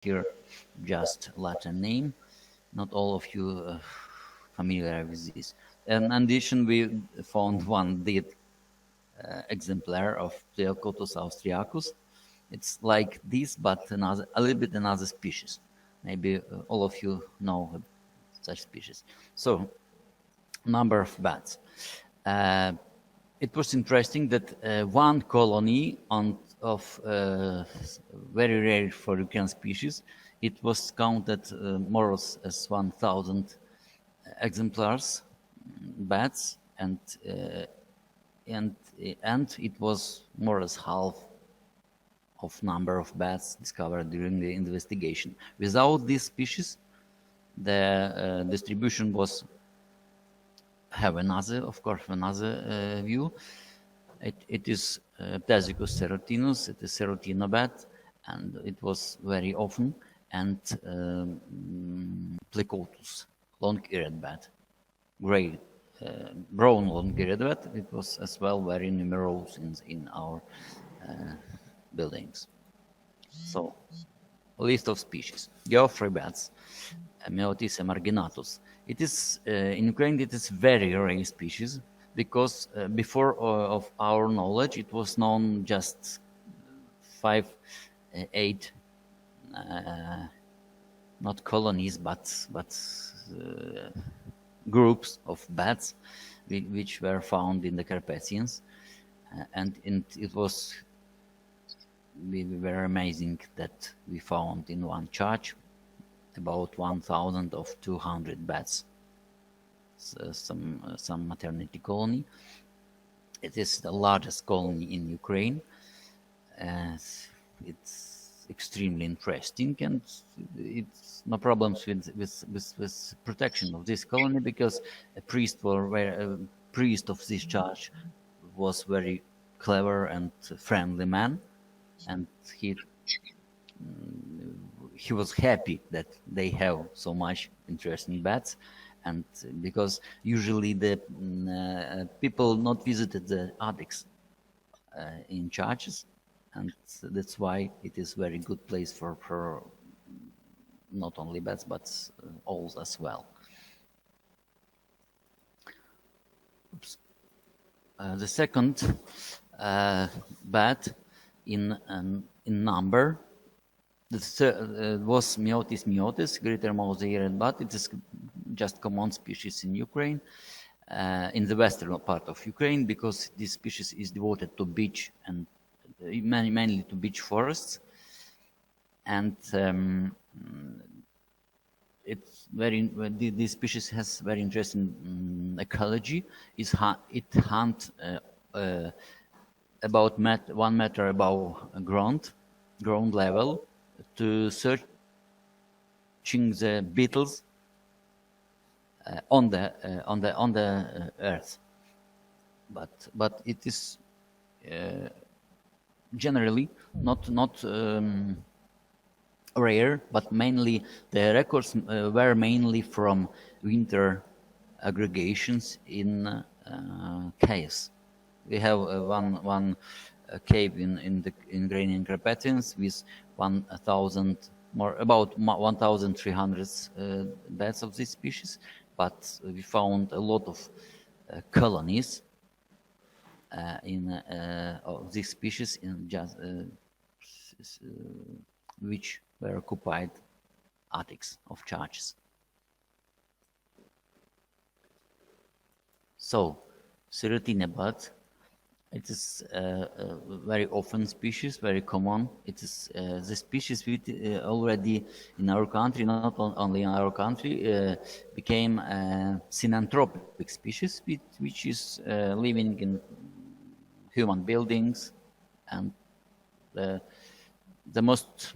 here just Latin name. Not all of you familiar with this. In addition, we found one dead exemplar of Pleocotus austriacus. It's like this, but a little bit another species. Maybe all of you know such species. So, number of bats. Uh, it was interesting that one colony of very rare for European species, it was counted more as 1,000 exemplars, bats, and it was more or less half of number of bats discovered during the investigation. Without these species, the distribution was have another, of course, another view. It is Ptasicus serotinus, it is serotina bat, and it was very often, and Plecotus, long-eared bat, gray, brown long-eared bat. It was as well very numerous in our buildings. So, list of species. Geoffrey bats, Meotis marginatus. It is in Ukraine. It is very rare species because before of our knowledge, it was known just 5, 8, not colonies, but groups of bats which were found in the Carpathians, and it was very amazing that we found in one church about 1,200 bats. So some maternity colony. It is the largest colony in Ukraine. It's extremely interesting, and it's no problems with protection of this colony because a priest of this church was very clever and friendly man, and he was happy that they have so much interesting bats, and because usually the people not visited the attics in churches, and that's why it is very good place for not only bats but owls as well. Oops. The second bat in number was Meotis, greater mouse-eared bat. It is just common species in Ukraine, in the western part of Ukraine, because this species is devoted to beach and mainly to beach forests, and it's very. This species has very interesting ecology. It hunts about 1 meter above ground level to searching the beetles on the earth, but it is generally not rare, but mainly the records were mainly from winter aggregations in caves. We have one cave in the Ukrainian Carpathians with 1,000 about 1,300 bats of this species, but we found a lot of colonies of this species in just which were occupied attics of churches. So, Serotina bat. It is a very often species, very common. It is the species with already in our country, not only in our country, became a synanthropic species, which is living in human buildings, and the most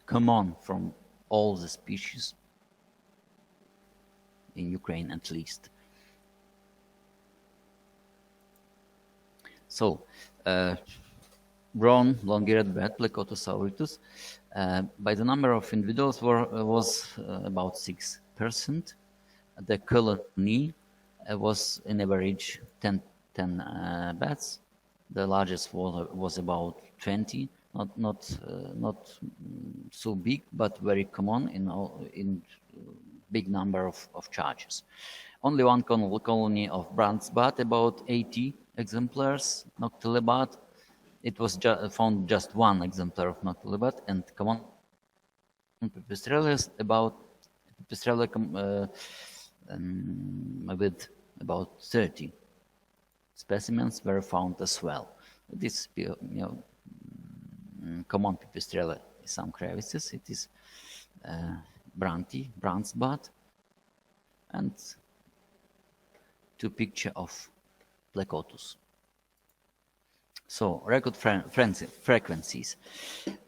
common from all the species in Ukraine, at least. So, brown long-eared bat, Plecotus auritus, by the number of individuals was about 6%. The colony was in average 10 bats. The largest was about 20, not so big, but very common in big number of charges. Only one colony of Brandsbat, about 80 exemplars, Noctilebat. It was found just one exemplar of Noctilebat, and common Pipistrellus Pipistrella with about 30 specimens were found as well. This, common Pipistrella is some crevices. It is Brandsbat, and two picture of Plecotus. So record frequencies.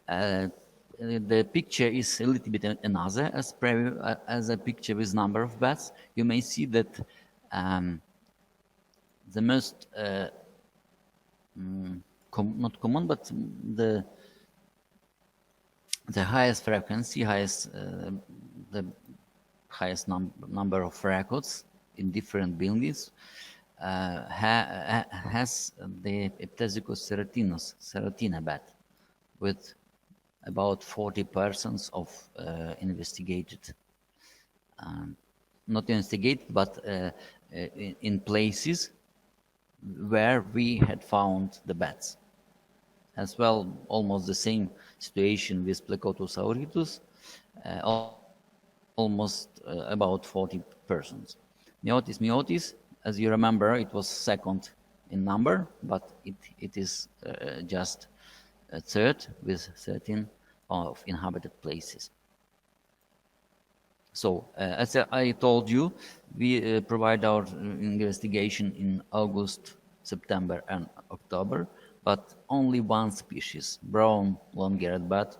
The picture is a little bit another as a picture with number of bats. You may see that the most not common, but the highest frequency, the highest number of records in different buildings has the Eptesicus serratina bat, with about 40 persons of investigated, not investigated, but in places where we had found the bats. As well, almost the same situation with Plecotus auritus, almost about 40 persons. Myotis, as you remember, it was second in number, but it is just a third with 13 of inhabited places. So, as I told you, we provide our investigation in August, September, and October, but only one species, brown long-eared bat,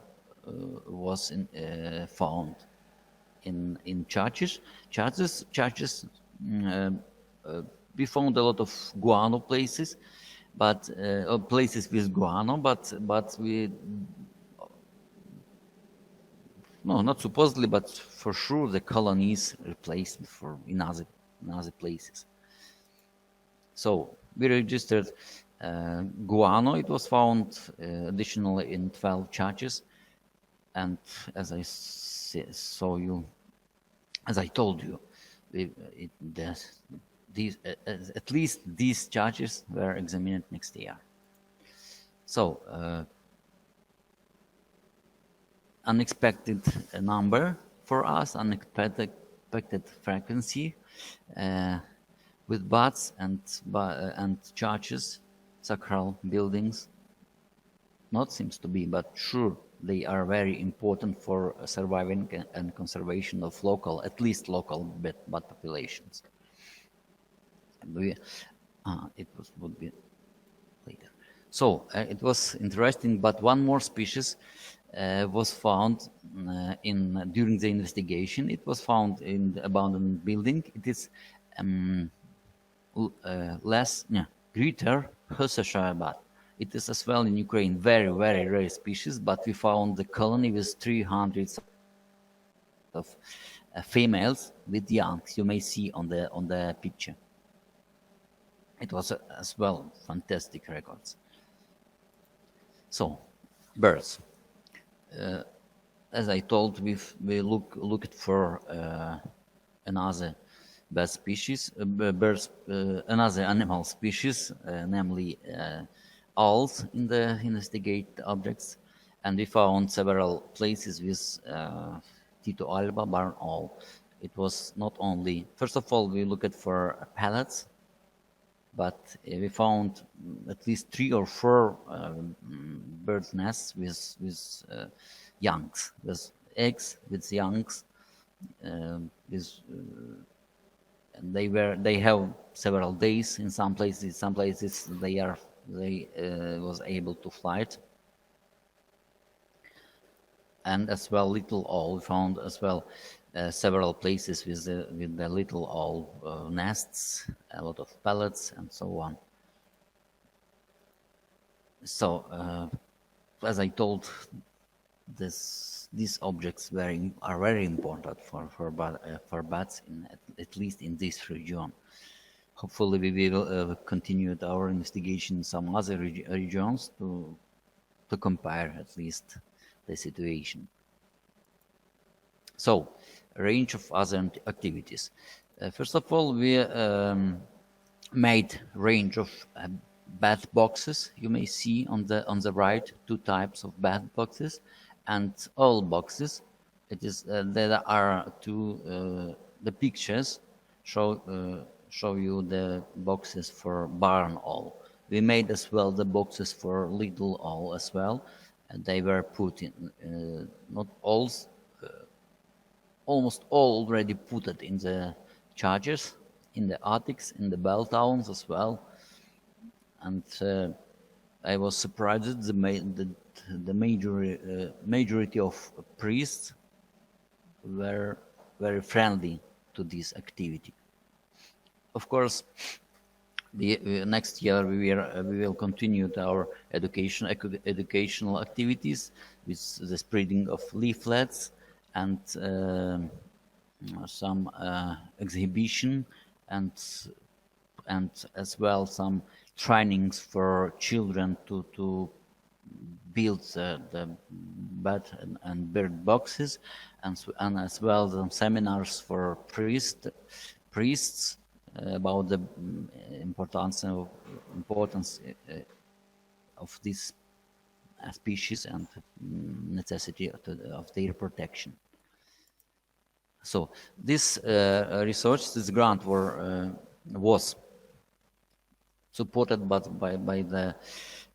was found in churches. We found a lot of guano places, but places with guano, but we, no, not supposedly, but for sure the colonies replaced in other places. So we registered guano. It was found additionally in 12 churches, and as I told you, at least these charges were examined next year. So, unexpected number for us, unexpected frequency with bats and charges, sacral buildings. Not seems to be, but sure, they are very important for surviving and conservation of at least local bat populations. Would be later. So it was interesting, but one more species was found during the investigation. It was found in the abandoned building. It is greater Hertfordshire bat. It is as well in Ukraine, very, very rare species, but we found the colony with 300 of females with young. You may see on the picture. It was as well fantastic records. So, birds. As I told, we looked for another bird species, another animal species, namely owls in the investigated objects, and we found several places with Tito alba barn owl. It was not only, first of all, we looked for pellets, but we found at least 3 or 4 bird nests with youngs, with eggs, with youngs, and they have several days in some places. Some places they was able to fly it. And as well, little owl found as well several places with the little owl nests, a lot of pellets, and so on. So, as I told, these objects are very important for bats, at least in this region. Hopefully, we will continue our investigation in some other regions to to compare at least the situation. So, a range of other activities. First of all, we made range of bat boxes. You may see on the right 2 types of bat boxes, and all boxes. It is there are 2 the pictures show you the boxes for barn owl. We made as well the boxes for little owl as well, and they were put in not all, almost all already put it in the chargers, in the attics, in the bell towns as well. And I was surprised that the majority of priests were very friendly to this activity. Of course, the next year we will continue our educational activities with the spreading of leaflets and some exhibition and as well some trainings for children to build the bed and bird boxes, and as well some seminars for priests about the importance of this species and necessity of their protection. So this research, this grant was supported by the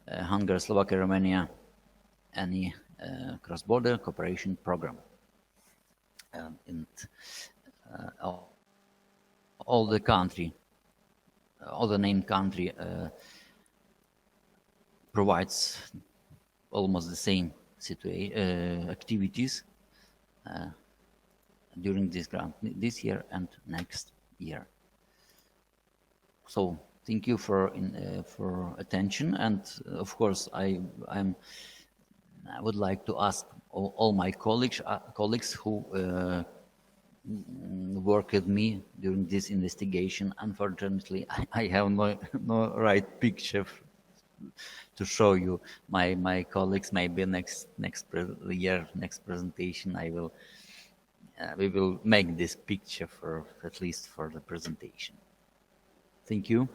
Hungary, Slovakia, Romania, any cross-border cooperation program. And all the named country provides almost the same activities during this grant, this year and next year. So thank you for attention, and of course I would like to ask all my colleagues who work with me during this investigation. Unfortunately, I have no right picture to show you. My colleagues, maybe next year, next presentation, we will make this picture for at least for the presentation. Thank you.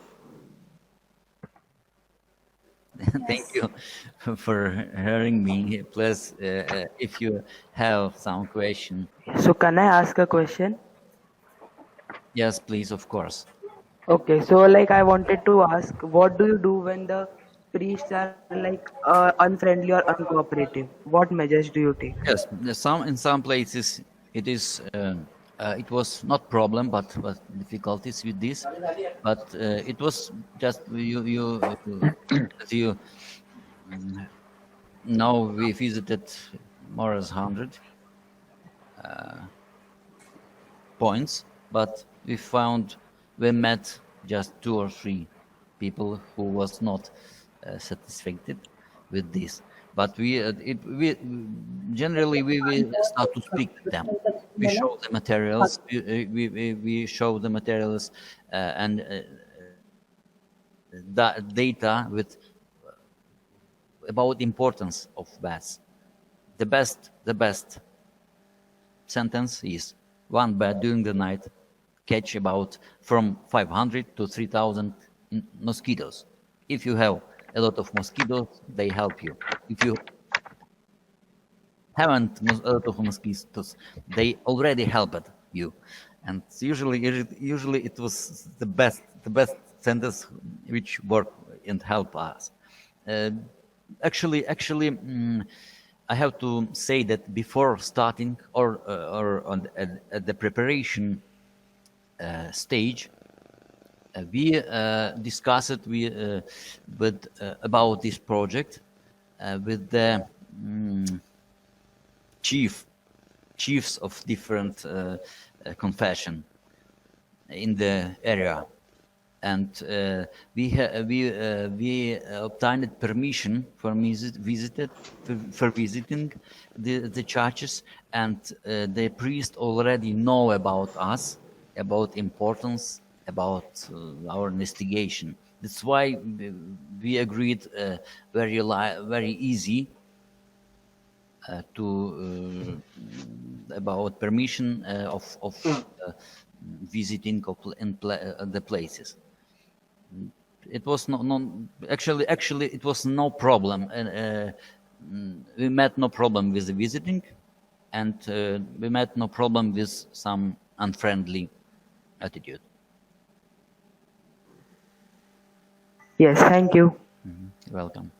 Thank you for hearing me. Plus, if you have some question. So can I ask a question? Yes, please, of course. Okay, so like I wanted to ask, what do you do when the priests are like unfriendly or uncooperative? What measures do you take? Yes, in some places it is. It was not problem, but difficulties with this. But it was just you. Now we visited more than 100 points, but we met just 2 or 3 people who was not satisfied with this. But we generally start to speak to them. We show the materials. We show the materials and data about importance of bats. The best sentence is 1 bat during the night catch about from 500 to 3,000 mosquitoes. If you have a lot of mosquitoes, they help you. If you haven't a lot of mosquitoes, they already helped you. And usually it was the best sentence which work and help us. Actually, I have to say that before starting or at the preparation stage, we discussed about this project with the chiefs of different confession in the area, and we obtained permission for visiting the churches, and the priest already know about us, about importance, about our investigation. That's why we agreed very easy to about permission of visiting the places. It was actually it was no problem, and we met no problem with the visiting, and we met no problem with some unfriendly attitude. Yes, thank you. Welcome.